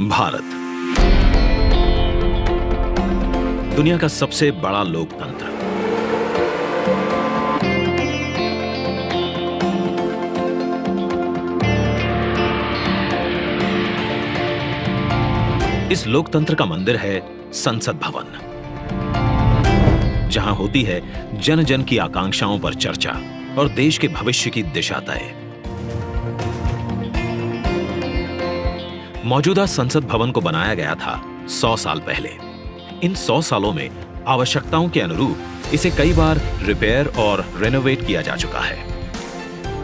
भारत दुनिया का सबसे बड़ा लोकतंत्र। इस लोकतंत्र का मंदिर है संसद भवन, जहां होती है जन जन की आकांक्षाओं पर चर्चा और देश के भविष्य की दिशा तय। मौजूदा संसद भवन को बनाया गया था 100 साल पहले। इन 100 सालों में आवश्यकताओं के अनुरूप इसे कई बार रिपेयर और रेनोवेट किया जा चुका है,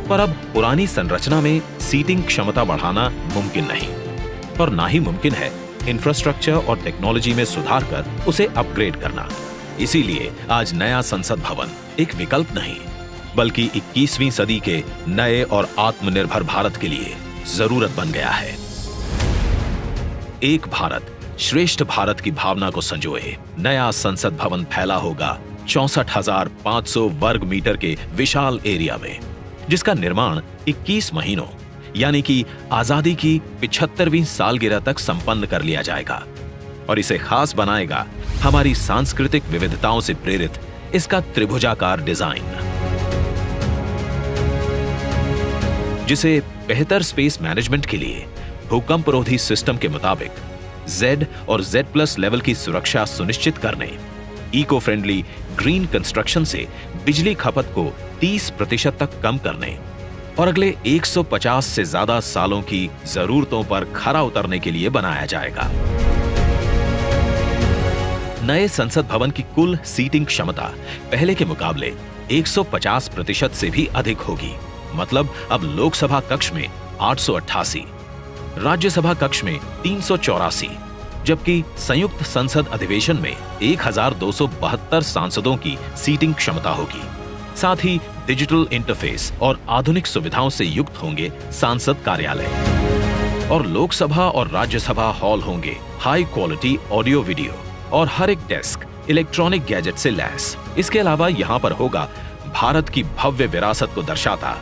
पर अब पुरानी संरचना में सीटिंग क्षमता बढ़ाना मुमकिन नहीं और ना ही मुमकिन है इंफ्रास्ट्रक्चर और टेक्नोलॉजी में सुधार कर उसे अपग्रेड करना। इसीलिए आज नया संसद भवन एक विकल्प नहीं, बल्कि 21वीं सदी के नए और आत्मनिर्भर भारत के लिए जरूरत बन गया है। एक भारत श्रेष्ठ भारत की भावना को संजोए नया संसद भवन फैला होगा 64,500 वर्ग मीटर के विशाल एरिया में, जिसका निर्माण 21 महीनों यानी कि आजादी की 75वीं सालगिरह तक संपन्न कर लिया जाएगा और इसे खास बनाएगा हमारी सांस्कृतिक विविधताओं से प्रेरित इसका त्रिभुजाकार डिजाइन, जिसे बेहतर स्पेस मैनेजमेंट के लिए भूकंपरोधी सिस्टम के मुताबिक Z और Z+ लेवल की सुरक्षा सुनिश्चित करने, इको फ्रेंडली ग्रीन कंस्ट्रक्शन से बिजली खपत को 30% तक कम करने और अगले 150 से ज्यादा सालों की जरूरतों पर खरा उतरने के लिए बनाया जाएगा। नए संसद भवन की कुल सीटिंग क्षमता पहले के मुकाबले 150% से भी अधिक होगी। मतलब अब लोकसभा कक्ष में 888, राज्यसभा कक्ष में 384, जबकि संयुक्त संसद अधिवेशन में 1272 सांसदों की सीटिंग क्षमता होगी। साथ ही डिजिटल इंटरफेस और आधुनिक सुविधाओं से युक्त होंगे सांसद कार्यालय और लोकसभा और राज्यसभा हॉल होंगे हाई क्वालिटी ऑडियो वीडियो और हर एक डेस्क इलेक्ट्रॉनिक गैजेट से लैस। इसके अलावा यहां पर होगा भारत की भव्य विरासत को दर्शाता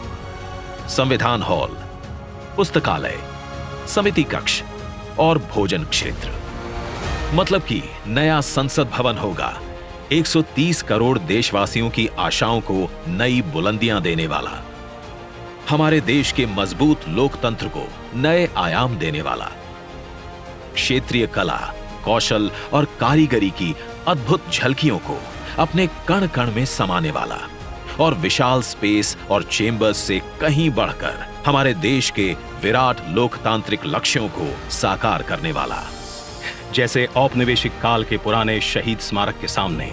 संविधान हॉल, पुस्तकालय, समिति कक्ष और भोजन क्षेत्र। मतलब कि नया संसद भवन होगा 130 करोड़ देशवासियों की आशाओं को नई बुलंदियां देने वाला, हमारे देश के मजबूत लोकतंत्र को नए आयाम देने वाला, क्षेत्रीय कला, कौशल और कारीगरी की अद्भुत झलकियों को अपने कण कण में समाने वाला और विशाल स्पेस और चेंबर्स से कहीं बढ़कर हमारे देश के विराट लोकतांत्रिक लक्ष्यों को साकार करने वाला। जैसे औपनिवेशिक काल के पुराने शहीद स्मारक के सामने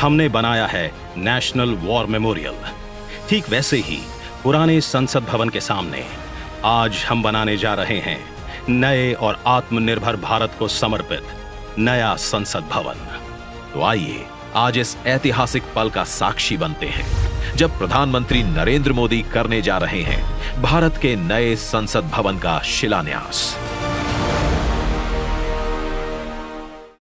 हमने बनाया है नेशनल वॉर मेमोरियल, ठीक वैसे ही पुराने संसद भवन के सामने आज हम बनाने जा रहे हैं नए और आत्मनिर्भर भारत को समर्पित नया संसद भवन। तो आइए आज इस ऐतिहासिक पल का साक्षी बनते हैं, जब प्रधानमंत्री नरेंद्र मोदी करने जा रहे हैं भारत के नए संसद भवन का शिलान्यास।